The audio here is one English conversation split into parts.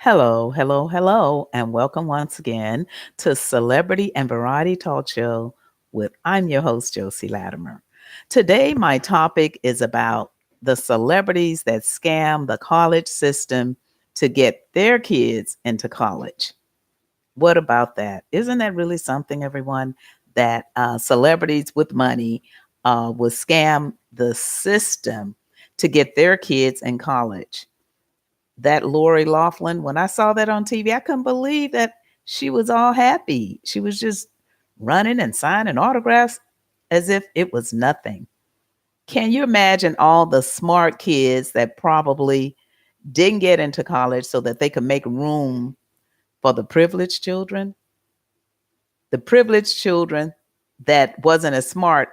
Hello, hello, hello, and welcome once again to Celebrity and Variety Talk Show with I'm your host, Josie Latimer. Today, my topic is about the celebrities that scam the college system to get their kids into college. What about that? Isn't that really something, everyone? That celebrities with money will scam the system to get their kids in college. That Lori Loughlin, when I saw that on TV, I couldn't believe that she was all happy. She was just running and signing autographs as if it was nothing. Can you imagine all the smart kids that probably didn't get into college so that they could make room for the privileged children? The privileged children that wasn't as smart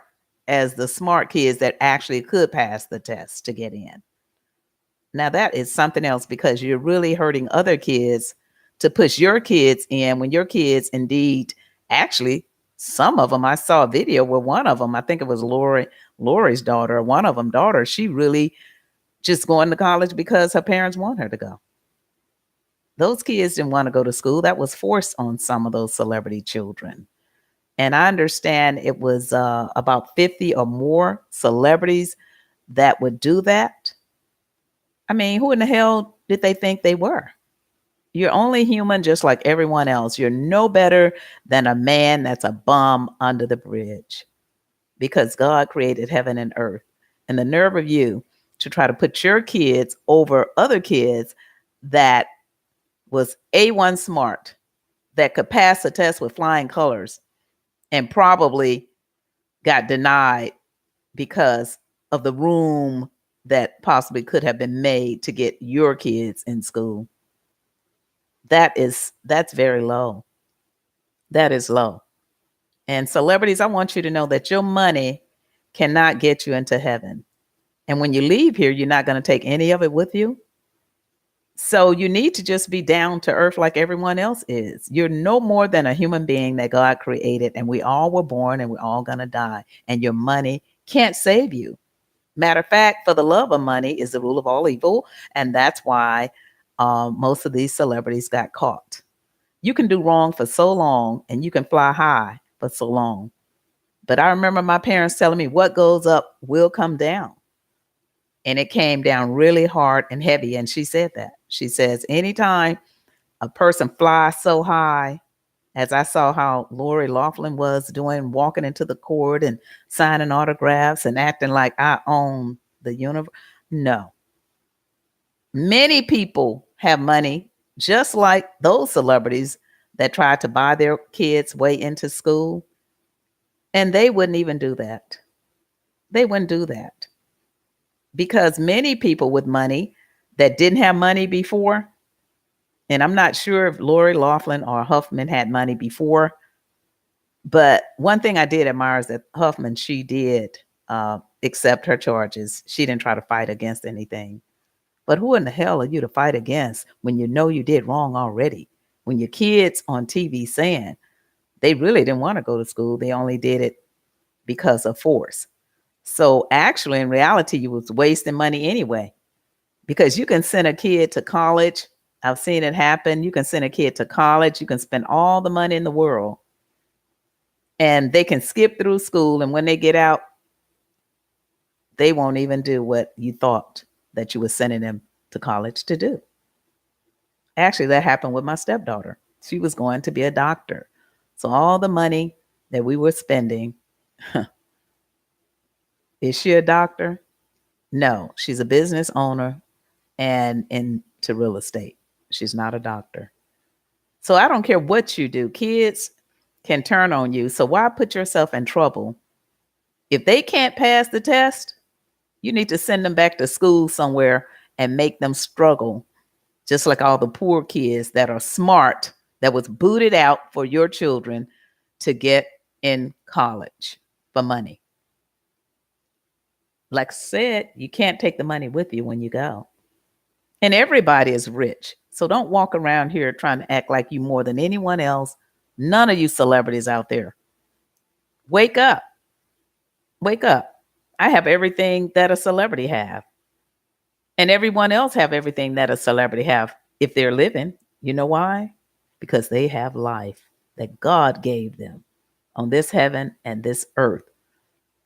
as the smart kids that actually could pass the test to get in. Now that is something else because you're really hurting other kids to push your kids in when your kids indeed actually some of them I saw a video where one of them, I think it was Lori's daughter, one of them daughter, she really just going to college because her parents want her to go. Those kids didn't want to go to school. That was forced on some of those celebrity children. And I understand it was about 50 or more celebrities that would do that. I mean, who in the hell did they think they were? You're only human just like everyone else. You're no better than a man that's a bum under the bridge because God created heaven and earth. And the nerve of you to try to put your kids over other kids that was A1 smart, that could pass the test with flying colors and probably got denied because of the room that possibly could have been made to get your kids in school. That's very low. That is low. And celebrities, I want you to know that your money cannot get you into heaven. And when you leave here, you're not going to take any of it with you. So you need to just be down to earth like everyone else is. You're no more than a human being that God created, and we all were born and we're all going to die. And your money can't save you. Matter of fact, for the love of money is the rule of all evil. And that's why most of these celebrities got caught. You can do wrong for so long and you can fly high for so long. But I remember my parents telling me what goes up will come down. And it came down really hard and heavy. And she said that. She says, anytime a person flies so high, as I saw how Lori Loughlin was doing, walking into the court and signing autographs and acting like I own the universe. No. Many people have money, just like those celebrities that tried to buy their kids' way into school. And they wouldn't even do that. They wouldn't do that because many people with money that didn't have money before, and I'm not sure if Lori Loughlin or Huffman had money before, but one thing I did admire is that Huffman, she did accept her charges. She didn't try to fight against anything. But who in the hell are you to fight against when you know you did wrong already? When your kids on TV saying they really didn't want to go to school, they only did it because of force. So actually, in reality, you was wasting money anyway, because you can send a kid to college. I've seen it happen. You can send a kid to college. You can spend all the money in the world and they can skip through school. And when they get out, they won't even do what you thought that you were sending them to college to do. Actually, that happened with my stepdaughter. She was going to be a doctor. So all the money that we were spending, is she a doctor? No, she's a business owner and into real estate. She's not a doctor. So I don't care what you do. Kids can turn on you. So why put yourself in trouble? If they can't pass the test, you need to send them back to school somewhere and make them struggle, just like all the poor kids that are smart, that was booted out for your children to get in college for money. Like I said, you can't take the money with you when you go. And everybody is rich. So don't walk around here trying to act like you more than anyone else. None of you celebrities out there. Wake up. Wake up. I have everything that a celebrity have. And everyone else have everything that a celebrity have. if they're living. You know why? Because they have life that God gave them on this heaven and this earth.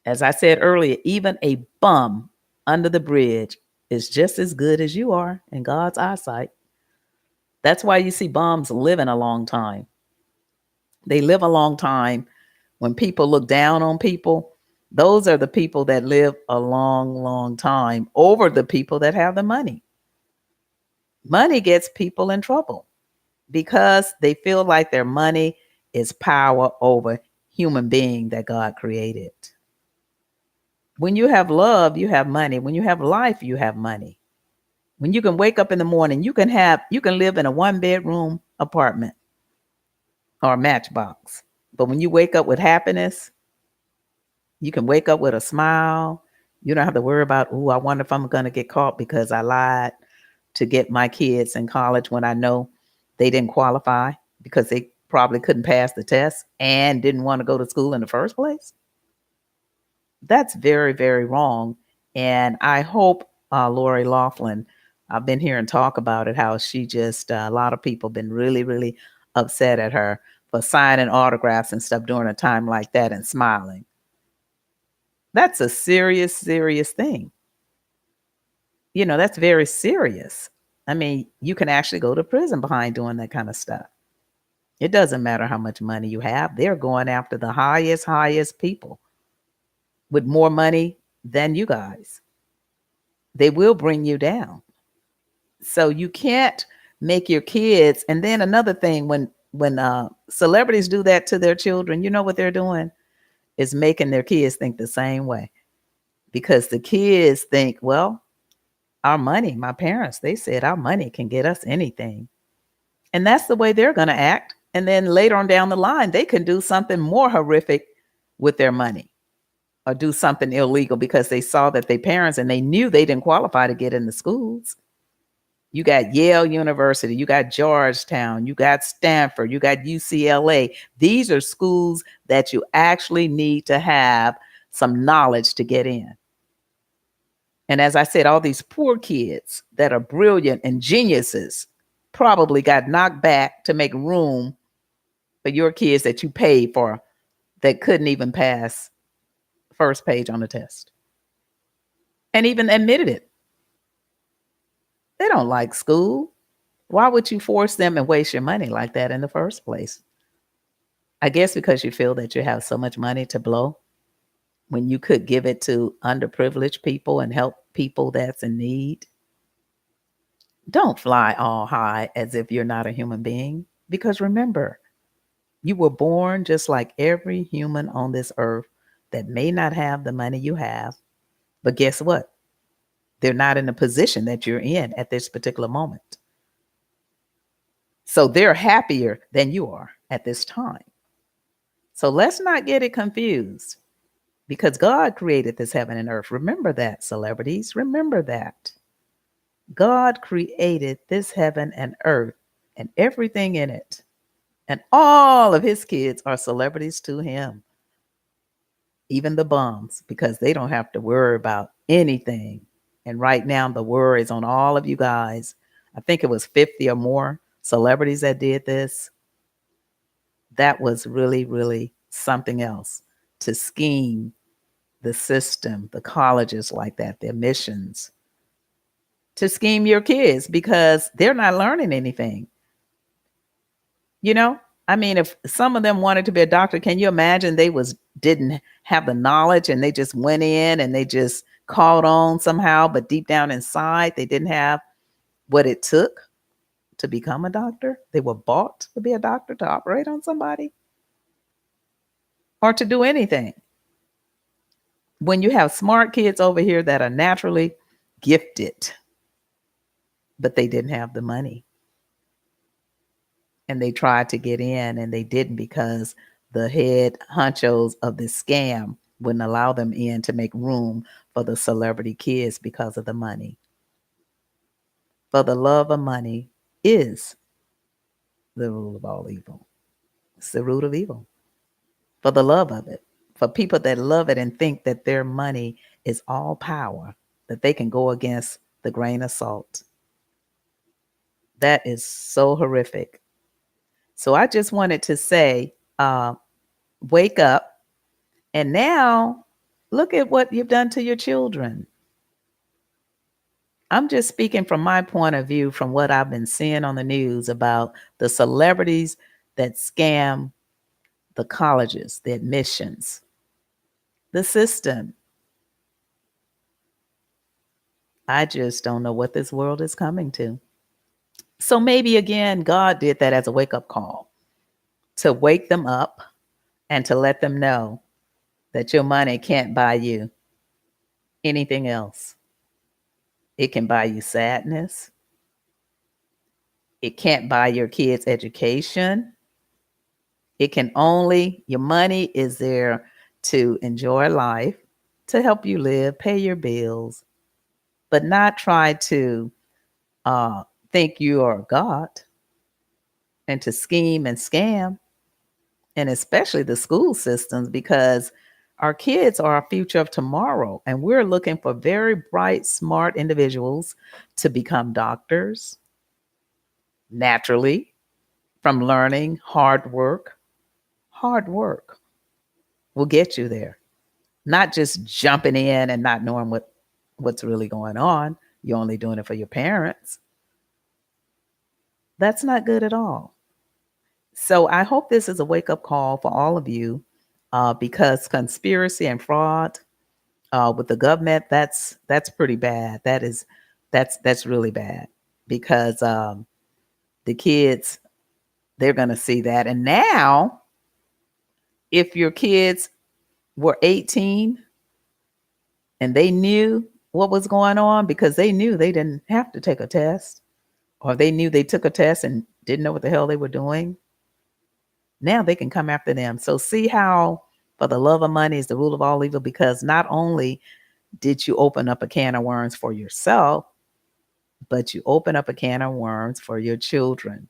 As I said earlier, even a bum under the bridge is just as good as you are in God's eyesight. That's why you see bums living a long time. They live a long time. When people look down on people, those are the people that live a long, long time over the people that have the money. Money gets people in trouble because they feel like their money is power over human being that God created. When you have love, you have money. When you have life, you have money. When you can wake up in the morning, you can live in a one bedroom apartment or a matchbox. But when you wake up with happiness, you can wake up with a smile. You don't have to worry about, oh, I wonder if I'm going to get caught because I lied to get my kids in college when I know they didn't qualify because they probably couldn't pass the test and didn't want to go to school in the first place. That's very, very wrong. And I hope Lori Loughlin, I've been hearing talk about it, how she just, a lot of people been really, really upset at her for signing autographs and stuff during a time like that and smiling. That's a serious, serious thing. That's very serious. I mean, you can actually go to prison behind doing that kind of stuff. It doesn't matter how much money you have. They're going after the highest, highest people with more money than you guys. They will bring you down. So you can't make your kids. And then another thing, when celebrities do that to their children, you know what they're doing is making their kids think the same way, because the kids think, well, our money, my parents, they said our money can get us anything. And that's the way they're going to act. And then later on down the line, they can do something more horrific with their money or do something illegal because they saw that their parents, and they knew they didn't qualify to get into schools. You got Yale University, you got Georgetown, you got Stanford, you got UCLA. These are schools that you actually need to have some knowledge to get in. And as I said, all these poor kids that are brilliant and geniuses probably got knocked back to make room for your kids that you paid for that couldn't even pass first page on the test and even admitted it. They don't like school. Why would you force them and waste your money like that in the first place? I guess because you feel that you have so much money to blow when you could give it to underprivileged people and help people that's in need. Don't fly all high as if you're not a human being, because remember, you were born just like every human on this earth that may not have the money you have. But guess what? They're not in the position that you're in at this particular moment. So they're happier than you are at this time. So let's not get it confused, because God created this heaven and earth. Remember that, celebrities. Remember that. God created this heaven and earth and everything in it. And all of his kids are celebrities to him, even the bums, because they don't have to worry about anything. And right now, the worry is on all of you guys. I think it was 50 or more celebrities that did this. That was really, really something else, to scheme the system, the colleges like that, their missions, to scheme your kids because they're not learning anything. You know, I mean, if some of them wanted to be a doctor, can you imagine they didn't have the knowledge and they just went in and they just caught on somehow, but deep down inside, they didn't have what it took to become a doctor? They were bought to be a doctor, to operate on somebody or to do anything. When you have smart kids over here that are naturally gifted, but they didn't have the money and they tried to get in and they didn't, because the head honchos of this scam wouldn't allow them in to make room for the celebrity kids because of the money. For the love of money is the rule of all evil. It's the root of evil. For the love of it. For people that love it and think that their money is all power, that they can go against the grain of salt. That is so horrific. So I just wanted to say, wake up. And now look at what you've done to your children. I'm just speaking from my point of view, from what I've been seeing on the news about the celebrities that scam the colleges, the admissions, the system. I just don't know what this world is coming to. So maybe again, God did that as a wake up call to wake them up and to let them know that your money can't buy you anything else. It can buy you sadness. It can't buy your kids' education. It can only, your money is there to enjoy life, to help you live, pay your bills, but not try to uh, think you are God and to scheme and scam, and especially the school systems, because our kids are our future of tomorrow. And we're looking for very bright, smart individuals to become doctors naturally from learning hard work. Hard work will get you there, not just jumping in and not knowing what's really going on. You're only doing it for your parents. That's not good at all. So I hope this is a wake up call for all of you, because conspiracy and fraud with the government, that's pretty bad. That's really bad, because the kids, they're going to see that. And now, if your kids were 18 and they knew what was going on, because they knew they didn't have to take a test, or they knew they took a test and didn't know what the hell they were doing, now they can come after them. So see how for the love of money is the rule of all evil, because not only did you open up a can of worms for yourself, but you open up a can of worms for your children.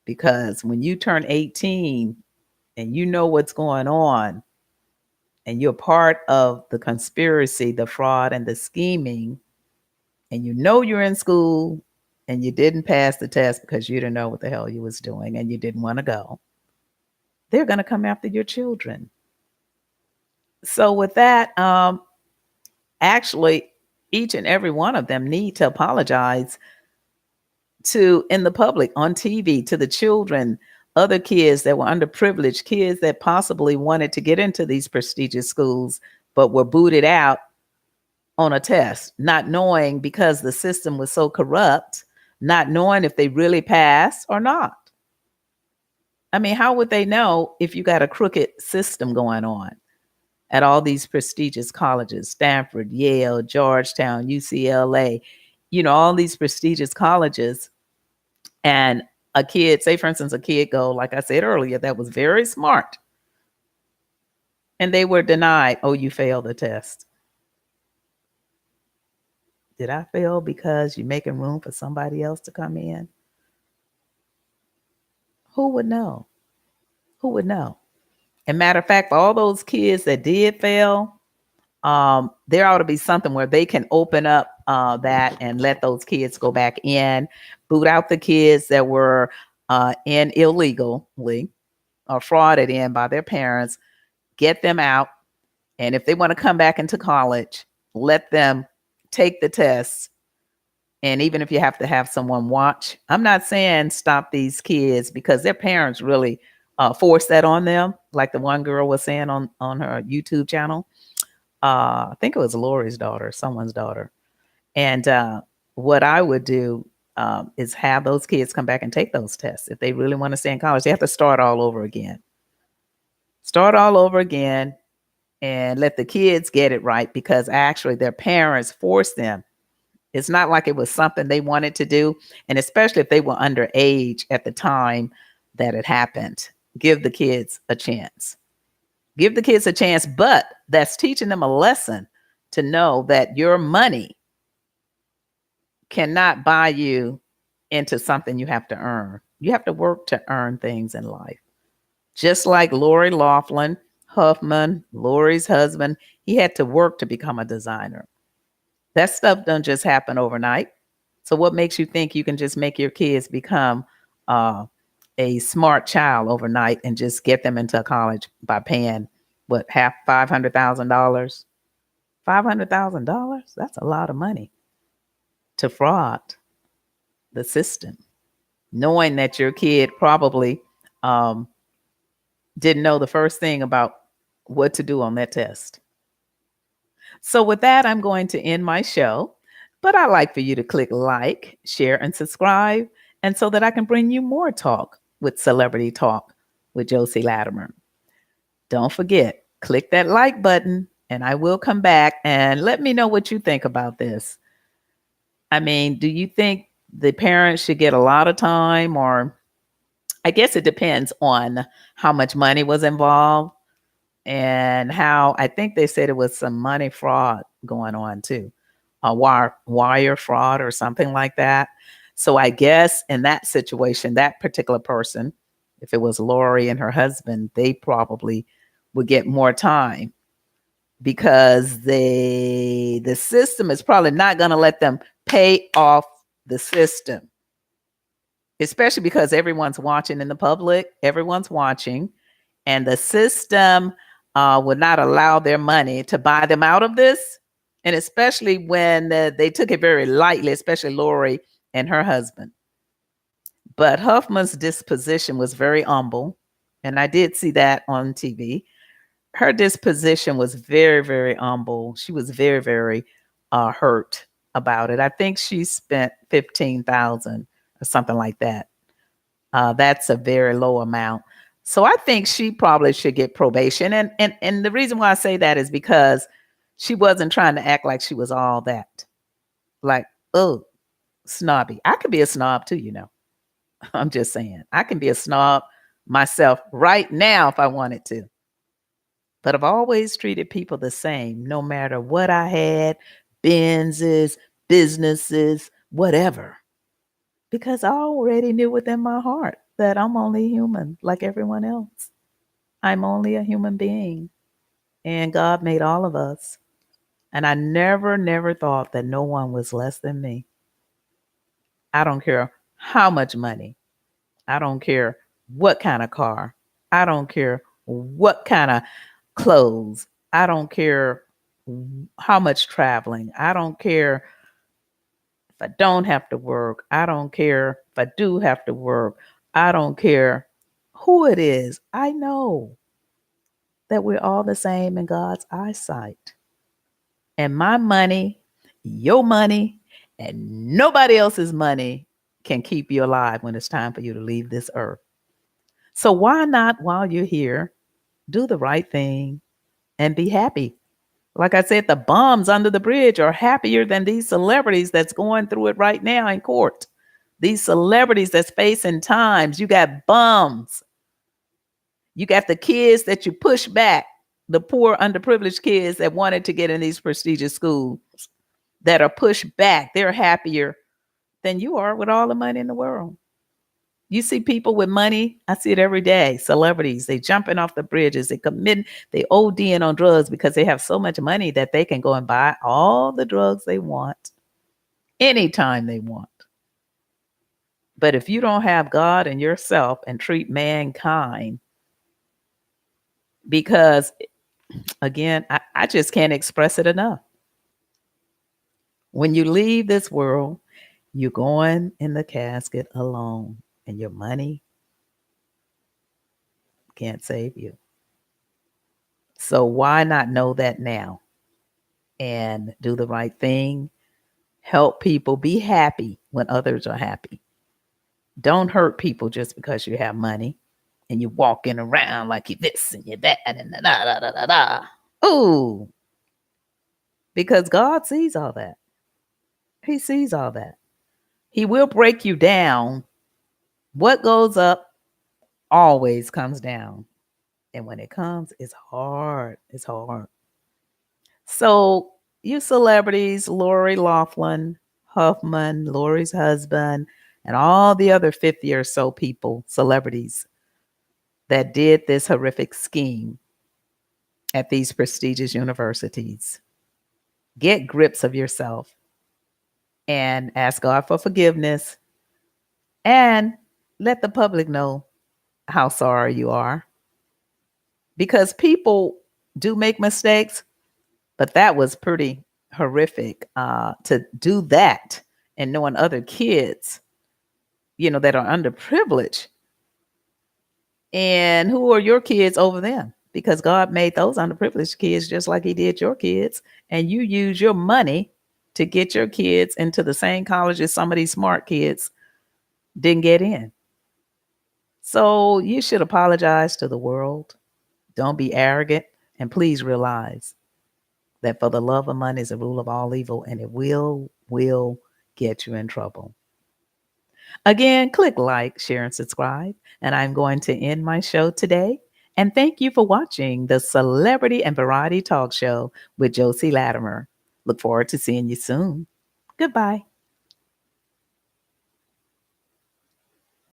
Because when you turn 18 and you know what's going on, and you're part of the conspiracy, the fraud, and the scheming, and you know you're in school and you didn't pass the test because you didn't know what the hell you was doing and you didn't want to go, they're going to come after your children. So with that, actually, each and every one of them need to apologize to in the public, on TV, to the children, other kids that were underprivileged, kids that possibly wanted to get into these prestigious schools but were booted out on a test, not knowing, because the system was so corrupt, not knowing if they really passed or not. I mean, how would they know if you got a crooked system going on at all these prestigious colleges, Stanford, Yale, Georgetown, UCLA, all these prestigious colleges, and a kid, say for instance, a kid go, like I said earlier, that was very smart, and they were denied, oh, you failed the test. Did I fail because you're making room for somebody else to come in? Who would know? Who would know? And matter of fact, for all those kids that did fail, there ought to be something where they can open up that and let those kids go back in, boot out the kids that were in illegally or frauded in by their parents, get them out. And if they want to come back into college, let them take the tests. And even if you have to have someone watch, I'm not saying stop these kids, because their parents really force that on them. Like the one girl was saying on her YouTube channel. I think it was Lori's daughter, someone's daughter. And what I would do is have those kids come back and take those tests. If they really want to stay in college, they have to start all over again. Start all over again and let the kids get it right, because actually their parents forced them. It's not like it was something they wanted to do. And especially if they were underage at the time that it happened, give the kids a chance. Give the kids a chance, but that's teaching them a lesson to know that your money cannot buy you into something you have to earn. You have to work to earn things in life. Just like Lori Loughlin, Huffman, Lori's husband, he had to work to become a designer. That stuff doesn't just happen overnight. So what makes you think you can just make your kids become uh, a smart child overnight and just get them into college by paying what, half $500,000? $500,000? That's a lot of money to fraud the system, knowing that your kid probably um, didn't know the first thing about what to do on that test. So, with that, I'm going to end my show. But I'd like for you to click like, share, and subscribe, and so that I can bring you more talk with Celebrity Talk with Josie Latimer. Don't forget, click that like button, and I will come back and let me know what you think about this. I mean, do you think the parents should get a lot of time, or I guess it depends on how much money was involved and how I think they said it was some money fraud going on too, a wire fraud or something like that. So I guess in that situation, that particular person, if it was Lori and her husband, they probably would get more time because the system is probably not going to let them pay off the system, especially because everyone's watching in the public, everyone's watching, and the system would not allow their money to buy them out of this. And especially when they took it very lightly, especially Lori and her husband. But Huffman's disposition was very humble. And I did see that on TV. Her disposition was very, very humble. She was very, very hurt about it. I think she spent 15,000 or something like that. That's a very low amount. So I think she probably should get probation. And the reason why I say that is because she wasn't trying to act like she was all that. Like, oh, snobby. I could be a snob too, you know. I'm just saying. I can be a snob myself right now if I wanted to. But I've always treated people the same, no matter what I had, Benzes, businesses, whatever. Because I already knew within my heart that I'm only human like everyone else. I'm only a human being, and God made all of us. And I never, never thought that no one was less than me. I don't care how much money, I don't care what kind of car, I don't care what kind of clothes, I don't care how much traveling, I don't care if I don't have to work. I don't care if I do have to work. I don't care who it is. I know that we're all the same in God's eyesight. And my money, your money, and nobody else's money can keep you alive when it's time for you to leave this earth. So why not, while you're here, do the right thing and be happy? Like I said, the bums under the bridge are happier than these celebrities that's going through it right now in court. These celebrities that's facing times. You got bums. You got the kids that you push back, the poor, underprivileged kids that wanted to get in these prestigious schools that are pushed back. They're happier than you are with all the money in the world. You see people with money, I see it every day. Celebrities, they jumping off the bridges, they ODing on drugs because they have so much money that they can go and buy all the drugs they want anytime they want. But if you don't have God and yourself and treat mankind, because again, I just can't express it enough. When you leave this world, you're going in the casket alone, and your money can't save you. So why not know that now and do the right thing? Help people be happy when others are happy. Don't hurt people just because you have money and you're walking around like you this and you that and da da da da da. Ooh, because God sees all that. He sees all that. He will break you down. What goes up always comes down. And when it comes, it's hard. It's hard. So, you celebrities, Lori Loughlin, Huffman, Lori's husband, and all the other 50 or so people, celebrities, that did this horrific scheme at these prestigious universities. Get grips of yourself and ask God for forgiveness and let the public know how sorry you are, because people do make mistakes, but that was pretty horrific to do that, and knowing other kids, that are underprivileged, and who are your kids over them, because God made those underprivileged kids just like he did your kids, and you use your money to get your kids into the same college as some of these smart kids didn't get in. So you should apologize to the world. Don't be arrogant, and please realize that for the love of money is the rule of all evil, and it will get you in trouble. Again, click like, share, and subscribe. And I'm going to end my show today. And thank you for watching the Celebrity and Variety Talk Show with Josie Latimer. Look forward to seeing you soon. Goodbye.